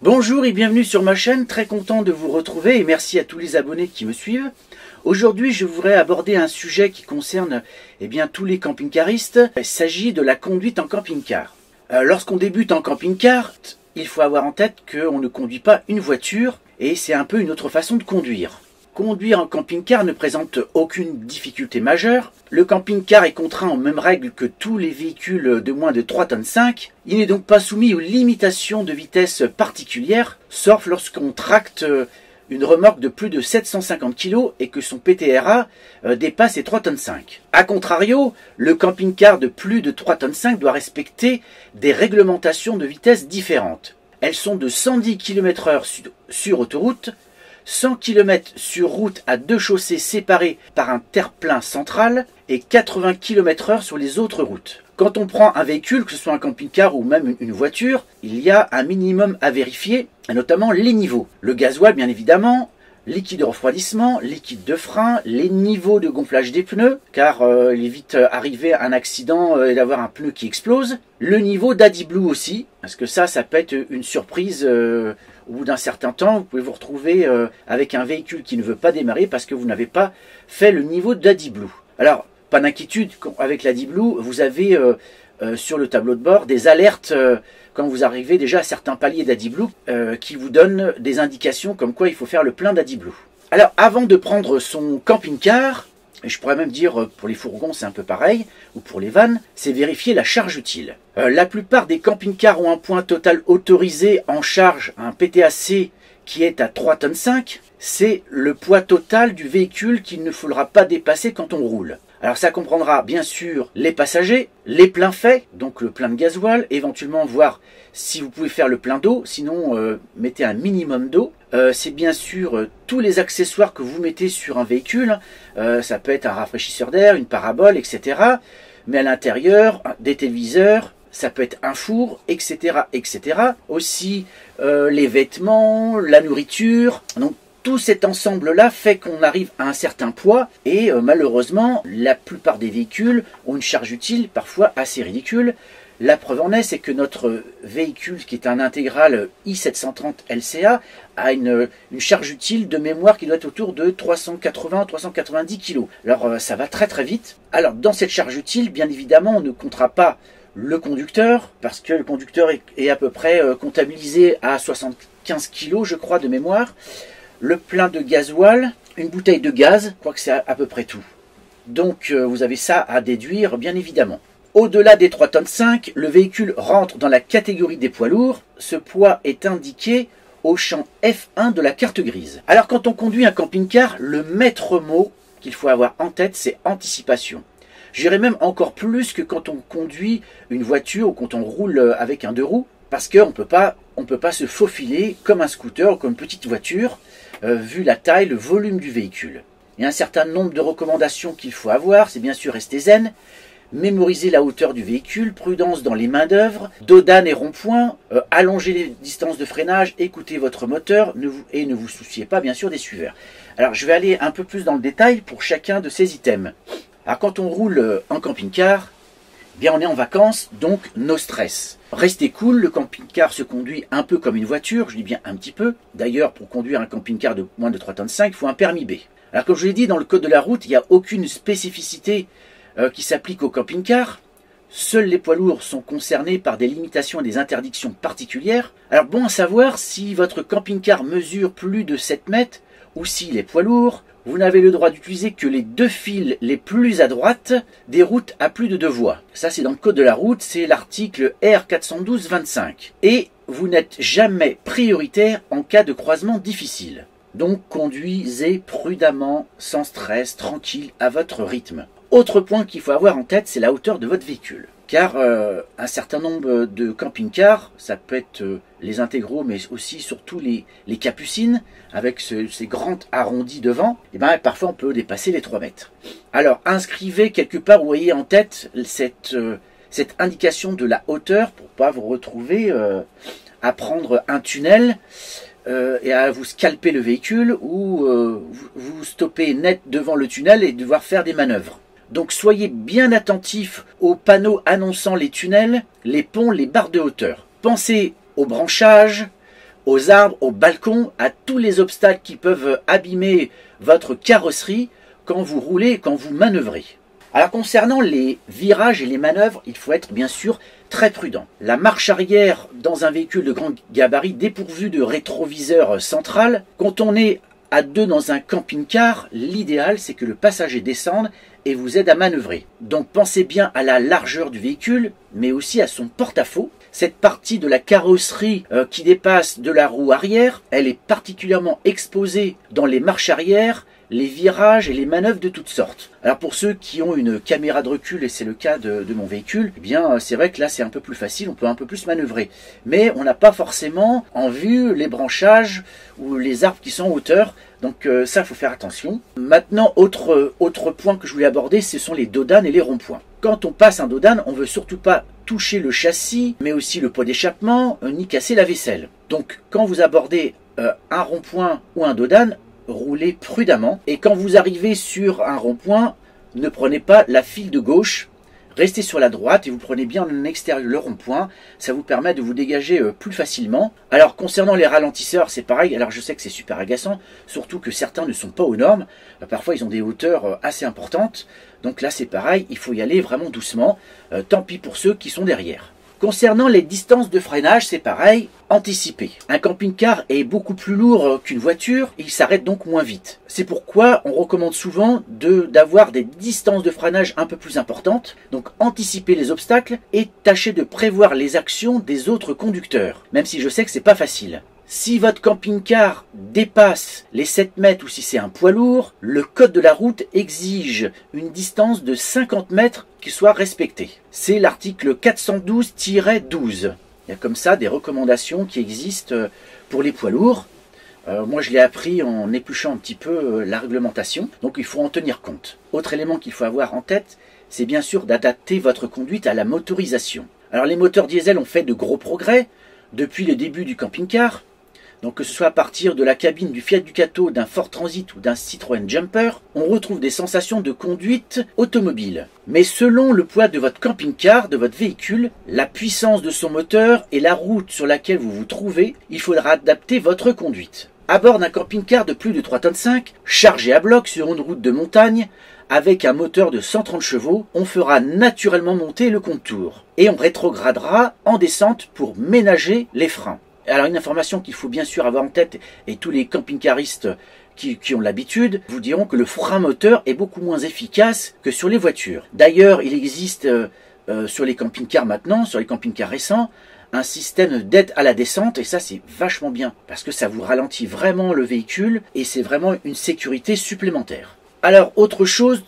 Bonjour et bienvenue sur ma chaîne, très content de vous retrouver et merci à tous les abonnés qui me suivent. Aujourd'hui, je voudrais aborder un sujet qui concerne tous les camping-caristes. Il s'agit de la conduite en camping-car. Lorsqu'on débute en camping-car, il faut avoir en tête qu'on ne conduit pas une voiture et c'est un peu une autre façon de conduire. Conduire en camping-car ne présente aucune difficulté majeure. Le camping-car est contraint aux mêmes règles que tous les véhicules de moins de 3,5 tonnes. Il n'est donc pas soumis aux limitations de vitesse particulières, sauf lorsqu'on tracte une remorque de plus de 750 kg et que son PTRA dépasse les 3,5 tonnes. A contrario, le camping-car de plus de 3,5 tonnes doit respecter des réglementations de vitesse différentes. Elles sont de 110 km/h sur autoroute, 100 km sur route à deux chaussées séparées par un terre-plein central et 80 km/h sur les autres routes. Quand on prend un véhicule, que ce soit un camping-car ou même une voiture, il y a un minimum à vérifier, notamment les niveaux. Le gasoil bien évidemment, liquide de refroidissement, liquide de frein, les niveaux de gonflage des pneus, car il est vite arrivé un accident et d'avoir un pneu qui explose. Le niveau d'AdBlue aussi, parce que ça peut être une surprise au bout d'un certain temps. Vous pouvez vous retrouver avec un véhicule qui ne veut pas démarrer parce que vous n'avez pas fait le niveau d'AdBlue. Alors, pas d'inquiétude, avec l'AdBlue, vous avez sur le tableau de bord des alertes quand vous arrivez déjà à certains paliers d'AdBlue qui vous donnent des indications comme quoi il faut faire le plein d'AdBlue. Alors avant de prendre son camping-car, et je pourrais même dire pour les fourgons c'est un peu pareil, ou pour les vannes, c'est vérifier la charge utile. La plupart des camping-cars ont un point total autorisé en charge, un PTAC qui est à 3,5 tonnes. C'est le poids total du véhicule qu'il ne faudra pas dépasser quand on roule. Alors ça comprendra bien sûr les passagers, les pleins faits, donc le plein de gasoil, éventuellement voir si vous pouvez faire le plein d'eau, sinon mettez un minimum d'eau. C'est bien sûr tous les accessoires que vous mettez sur un véhicule, ça peut être un rafraîchisseur d'air, une parabole, etc. Mais à l'intérieur, des téléviseurs, ça peut être un four, etc. etc. Aussi les vêtements, la nourriture, donc tout cet ensemble-là fait qu'on arrive à un certain poids et malheureusement, la plupart des véhicules ont une charge utile parfois assez ridicule. La preuve en est, c'est que notre véhicule, qui est un intégral i730 LCA, a une charge utile de mémoire qui doit être autour de 380-390 kg. Alors ça va très très vite. Alors dans cette charge utile, bien évidemment, on ne comptera pas le conducteur, parce que le conducteur est à peu près comptabilisé à 75 kg, je crois, de mémoire. Le plein de gasoil, une bouteille de gaz, je crois que c'est à peu près tout. Donc vous avez ça à déduire bien évidemment. Au-delà des 3,5 tonnes, le véhicule rentre dans la catégorie des poids lourds. Ce poids est indiqué au champ F1 de la carte grise. Alors quand on conduit un camping-car, le maître mot qu'il faut avoir en tête, c'est anticipation. J'irais même encore plus que quand on conduit une voiture ou quand on roule avec un deux roues, parce qu'on ne peut pas se faufiler comme un scooter ou comme une petite voiture, vu la taille, le volume du véhicule. Il y a un certain nombre de recommandations qu'il faut avoir, c'est bien sûr rester zen, mémoriser la hauteur du véhicule, prudence dans les mains d'œuvre, dodane et rond-point, allonger les distances de freinage, écoutez votre moteur et ne vous souciez pas bien sûr des suiveurs. Alors je vais aller un peu plus dans le détail pour chacun de ces items. Alors quand on roule en camping-car, bien on est en vacances, donc no stress. Restez cool, le camping-car se conduit un peu comme une voiture, je dis bien un petit peu. D'ailleurs, pour conduire un camping-car de moins de 3,5 tonnes, il faut un permis B. Alors comme je vous l'ai dit, dans le code de la route, il n'y a aucune spécificité qui s'applique au camping-car. Seuls les poids lourds sont concernés par des limitations et des interdictions particulières. Alors bon à savoir, si votre camping-car mesure plus de 7 mètres, ou s'il est poids lourd, vous n'avez le droit d'utiliser que les deux fils les plus à droite des routes à plus de 2 voies. Ça, c'est dans le code de la route, c'est l'article R412-25. Et vous n'êtes jamais prioritaire en cas de croisement difficile. Donc, conduisez prudemment, sans stress, tranquille, à votre rythme. Autre point qu'il faut avoir en tête, c'est la hauteur de votre véhicule. Car un certain nombre de camping-cars, ça peut être les intégraux, mais aussi surtout les capucines, avec ces grands arrondis devant, et bien parfois on peut dépasser les 3 mètres. Alors inscrivez quelque part, vous voyez en tête cette indication de la hauteur, pour ne pas vous retrouver à prendre un tunnel et à vous scalper le véhicule, ou vous stopper net devant le tunnel et devoir faire des manœuvres. Donc soyez bien attentifs aux panneaux annonçant les tunnels, les ponts, les barres de hauteur. Pensez aux branchages, aux arbres, aux balcons, à tous les obstacles qui peuvent abîmer votre carrosserie quand vous roulez et quand vous manœuvrez. Alors concernant les virages et les manœuvres, il faut être bien sûr très prudent. La marche arrière dans un véhicule de grand gabarit dépourvu de rétroviseur central, quand on est à deux dans un camping-car, l'idéal c'est que le passager descende et vous aide à manœuvrer. Donc pensez bien à la largeur du véhicule, mais aussi à son porte-à-faux. Cette partie de la carrosserie qui dépasse de la roue arrière, elle est particulièrement exposée dans les marches arrière, les virages et les manœuvres de toutes sortes. Alors pour ceux qui ont une caméra de recul, et c'est le cas de mon véhicule, eh bien c'est vrai que là c'est un peu plus facile, on peut un peu plus manœuvrer. Mais on n'a pas forcément en vue les branchages ou les arbres qui sont en hauteur, donc ça il faut faire attention. Maintenant, autre point que je voulais aborder, ce sont les dodanes et les ronds-points. Quand on passe un dodane, on ne veut surtout pas toucher le châssis, mais aussi le pot d'échappement, ni casser la vaisselle. Donc quand vous abordez un rond-point ou un dodane, roulez prudemment. Et quand vous arrivez sur un rond-point, ne prenez pas la file de gauche, restez sur la droite et vous prenez bien en extérieur le rond-point. Ça vous permet de vous dégager plus facilement. Alors concernant les ralentisseurs, c'est pareil. Alors je sais que c'est super agaçant, surtout que certains ne sont pas aux normes. Parfois ils ont des hauteurs assez importantes. Donc là c'est pareil, il faut y aller vraiment doucement. Tant pis pour ceux qui sont derrière. Concernant les distances de freinage, c'est pareil, anticipez. Un camping-car est beaucoup plus lourd qu'une voiture, il s'arrête donc moins vite. C'est pourquoi on recommande souvent d'avoir des distances de freinage un peu plus importantes. Donc anticipez les obstacles et tâchez de prévoir les actions des autres conducteurs, même si je sais que c'est pas facile. Si votre camping-car dépasse les 7 mètres ou si c'est un poids lourd, le code de la route exige une distance de 50 mètres qui soit respectée. C'est l'article 412-12. Il y a comme ça des recommandations qui existent pour les poids lourds. Moi je l'ai appris en épluchant un petit peu la réglementation, donc il faut en tenir compte. Autre élément qu'il faut avoir en tête, c'est bien sûr d'adapter votre conduite à la motorisation. Alors les moteurs diesel ont fait de gros progrès depuis le début du camping-car. Donc que ce soit à partir de la cabine du Fiat Ducato, d'un Ford Transit ou d'un Citroën Jumper, on retrouve des sensations de conduite automobile. Mais selon le poids de votre camping-car, de votre véhicule, la puissance de son moteur et la route sur laquelle vous vous trouvez, il faudra adapter votre conduite. À bord d'un camping-car de plus de 3,5 tonnes, chargé à bloc sur une route de montagne, avec un moteur de 130 chevaux, on fera naturellement monter le contour. Et on rétrogradera en descente pour ménager les freins. Alors une information qu'il faut bien sûr avoir en tête, et tous les camping-caristes qui ont l'habitude vous diront que le frein moteur est beaucoup moins efficace que sur les voitures. D'ailleurs, il existe sur les camping-cars maintenant, sur les camping-cars récents, un système d'aide à la descente, et ça c'est vachement bien, parce que ça vous ralentit vraiment le véhicule, et c'est vraiment une sécurité supplémentaire. Alors autre chose,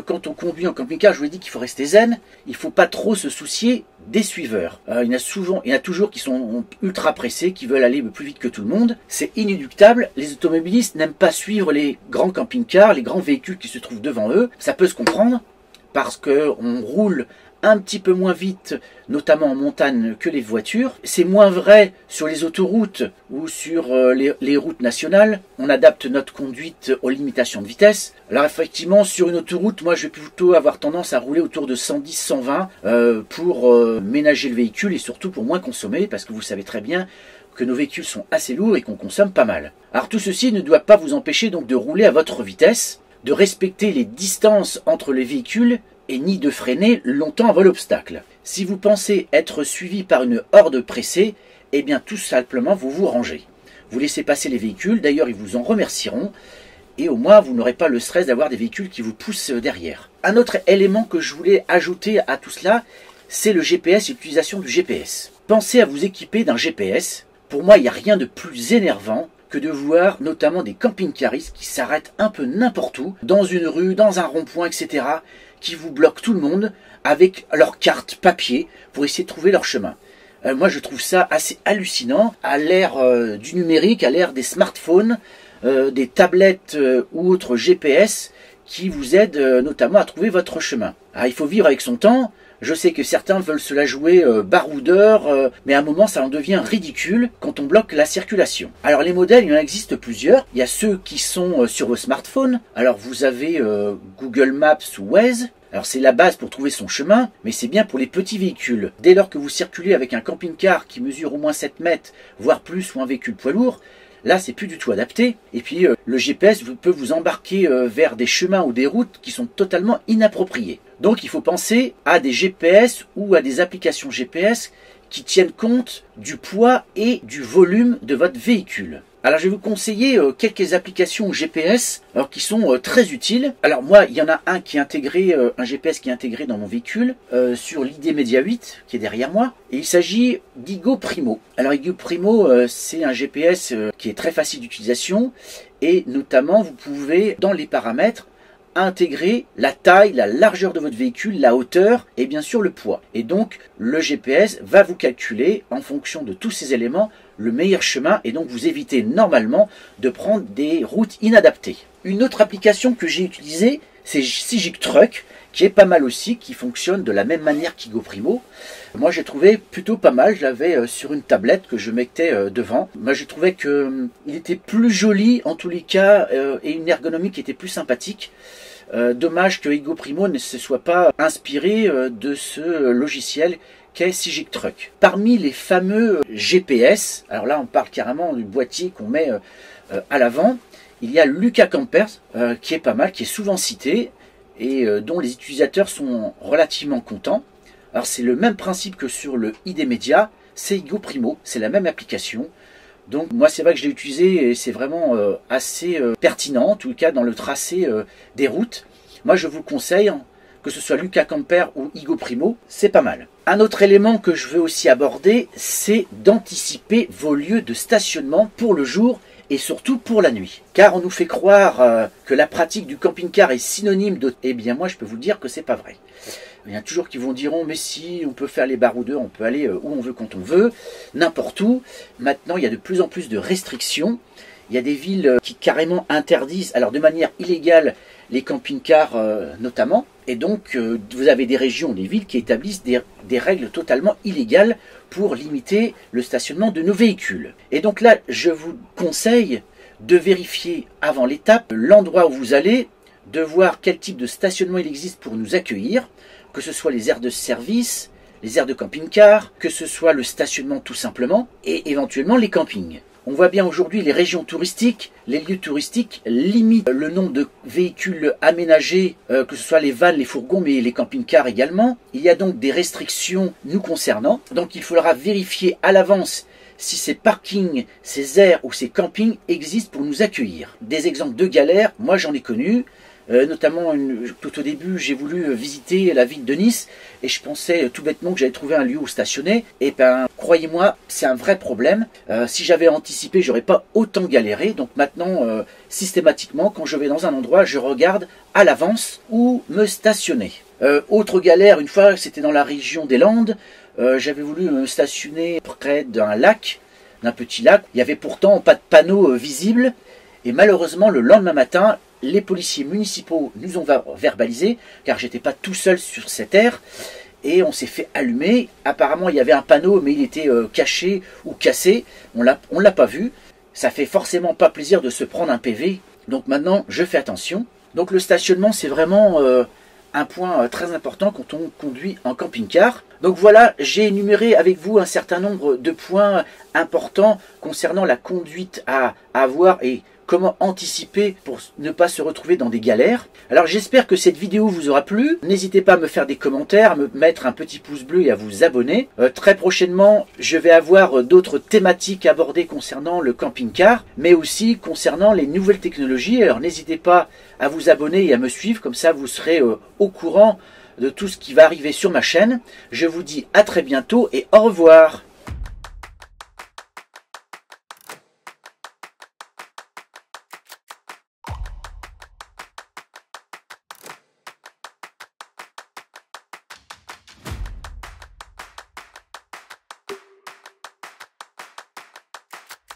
quand on conduit en camping-car, je vous ai dit qu'il faut rester zen, il ne faut pas trop se soucier des suiveurs. Il y en a toujours qui sont ultra pressés, qui veulent aller plus vite que tout le monde. C'est inéluctable, les automobilistes n'aiment pas suivre les grands camping-cars, les grands véhicules qui se trouvent devant eux. Ça peut se comprendre, parce qu'on roule un petit peu moins vite, notamment en montagne, que les voitures. C'est moins vrai sur les autoroutes ou sur les routes nationales. On adapte notre conduite aux limitations de vitesse. Alors effectivement, sur une autoroute, moi je vais plutôt avoir tendance à rouler autour de 110-120 pour ménager le véhicule et surtout pour moins consommer, parce que vous savez très bien que nos véhicules sont assez lourds et qu'on consomme pas mal. Alors tout ceci ne doit pas vous empêcher donc de rouler à votre vitesse, de respecter les distances entre les véhicules et ni de freiner longtemps avant l'obstacle. Si vous pensez être suivi par une horde pressée, eh bien tout simplement vous vous rangez. Vous laissez passer les véhicules, d'ailleurs ils vous en remercieront, et au moins vous n'aurez pas le stress d'avoir des véhicules qui vous poussent derrière. Un autre élément que je voulais ajouter à tout cela, c'est le GPS et l'utilisation du GPS. Pensez à vous équiper d'un GPS. Pour moi, il n'y a rien de plus énervant que de voir notamment des camping-caristes qui s'arrêtent un peu n'importe où, dans une rue, dans un rond-point, etc., qui vous bloquent tout le monde avec leur carte papier pour essayer de trouver leur chemin. Moi, je trouve ça assez hallucinant à l'ère du numérique, à l'ère des smartphones, des tablettes ou autres GPS qui vous aident notamment à trouver votre chemin. Alors, il faut vivre avec son temps. Je sais que certains veulent se la jouer baroudeur, mais à un moment ça en devient ridicule quand on bloque la circulation. Alors les modèles, il en existe plusieurs. Il y a ceux qui sont sur vos smartphones. Alors vous avez Google Maps ou Waze. Alors c'est la base pour trouver son chemin, mais c'est bien pour les petits véhicules. Dès lors que vous circulez avec un camping-car qui mesure au moins 7 mètres, voire plus, ou un véhicule poids lourd, là c'est plus du tout adapté. Et puis le GPS peut vous embarquer vers des chemins ou des routes qui sont totalement inappropriées. Donc il faut penser à des GPS ou à des applications GPS qui tiennent compte du poids et du volume de votre véhicule. Alors je vais vous conseiller quelques applications GPS qui sont très utiles. Alors moi il y en a un qui est intégré, un GPS qui est intégré dans mon véhicule sur l'ID Media 8 qui est derrière moi. Et il s'agit d'Igo Primo. Alors Igo Primo c'est un GPS qui est très facile d'utilisation et notamment vous pouvez dans les paramètres intégrer la taille, la largeur de votre véhicule, la hauteur et bien sûr le poids. Et donc le GPS va vous calculer en fonction de tous ces éléments le meilleur chemin et donc vous évitez normalement de prendre des routes inadaptées. Une autre application que j'ai utilisée, c'est Sigic Truck, qui est pas mal aussi, qui fonctionne de la même manière qu'Igo Primo. Moi j'ai trouvé plutôt pas mal, je l'avais sur une tablette que je mettais devant. Moi j'ai trouvé qu'il était plus joli en tous les cas et une ergonomie qui était plus sympathique. Dommage que Igo Primo ne se soit pas inspiré de ce logiciel qu'est Sigic Truck. Parmi les fameux GPS, alors là on parle carrément du boîtier qu'on met à l'avant, il y a Luca Campers qui est pas mal, qui est souvent cité et dont les utilisateurs sont relativement contents. Alors c'est le même principe que sur le ID Media, c'est Igo Primo, c'est la même application. Donc moi c'est vrai que je l'ai utilisé et c'est vraiment assez pertinent, en tout cas dans le tracé des routes. Moi je vous le conseille, que ce soit Luca Camper ou Igo Primo, c'est pas mal. Un autre élément que je veux aussi aborder, c'est d'anticiper vos lieux de stationnement pour le jour et surtout pour la nuit. Car on nous fait croire que la pratique du camping-car est synonyme de... Eh bien moi je peux vous dire que c'est pas vrai. Il y en a toujours qui vont dire mais si on peut faire les baroudeurs, on peut aller où on veut quand on veut, n'importe où. Maintenant il y a de plus en plus de restrictions. Il y a des villes qui carrément interdisent, alors de manière illégale, les camping-cars notamment. Et donc vous avez des régions, des villes qui établissent des règles totalement illégales pour limiter le stationnement de nos véhicules. Et donc là je vous conseille de vérifier avant l'étape l'endroit où vous allez, de voir quel type de stationnement il existe pour nous accueillir, que ce soit les aires de service, les aires de camping-car, que ce soit le stationnement tout simplement, et éventuellement les campings. On voit bien aujourd'hui les régions touristiques, les lieux touristiques limitent le nombre de véhicules aménagés, que ce soit les vannes, les fourgons, mais les camping-cars également. Il y a donc des restrictions nous concernant, donc il faudra vérifier à l'avance si ces parkings, ces aires ou ces campings existent pour nous accueillir. Des exemples de galères, moi j'en ai connu. Notamment tout au début j'ai voulu visiter la ville de Nice et je pensais tout bêtement que j'allais trouver un lieu où stationner. Et ben croyez-moi c'est un vrai problème. Si j'avais anticipé j'aurais pas autant galéré. Donc maintenant systématiquement quand je vais dans un endroit je regarde à l'avance où me stationner. Autre galère, une fois c'était dans la région des Landes, j'avais voulu me stationner près d'un lac, d'un petit lac. Il n'y avait pourtant pas de panneau visible et malheureusement le lendemain matin les policiers municipaux nous ont verbalisé, car j'étais pas tout seul sur cette aire, et on s'est fait allumer. Apparemment il y avait un panneau, mais il était caché ou cassé, on l'a pas vu. Ça fait forcément pas plaisir de se prendre un PV, donc maintenant je fais attention. Donc le stationnement c'est vraiment un point très important quand on conduit en camping-car. Donc voilà, j'ai énuméré avec vous un certain nombre de points importants concernant la conduite à avoir et comment anticiper pour ne pas se retrouver dans des galères. Alors j'espère que cette vidéo vous aura plu. N'hésitez pas à me faire des commentaires, à me mettre un petit pouce bleu et à vous abonner. Très prochainement, je vais avoir d'autres thématiques abordées concernant le camping-car, mais aussi concernant les nouvelles technologies. Alors n'hésitez pas à vous abonner et à me suivre, comme ça vous serez au courant de tout ce qui va arriver sur ma chaîne. Je vous dis à très bientôt et au revoir.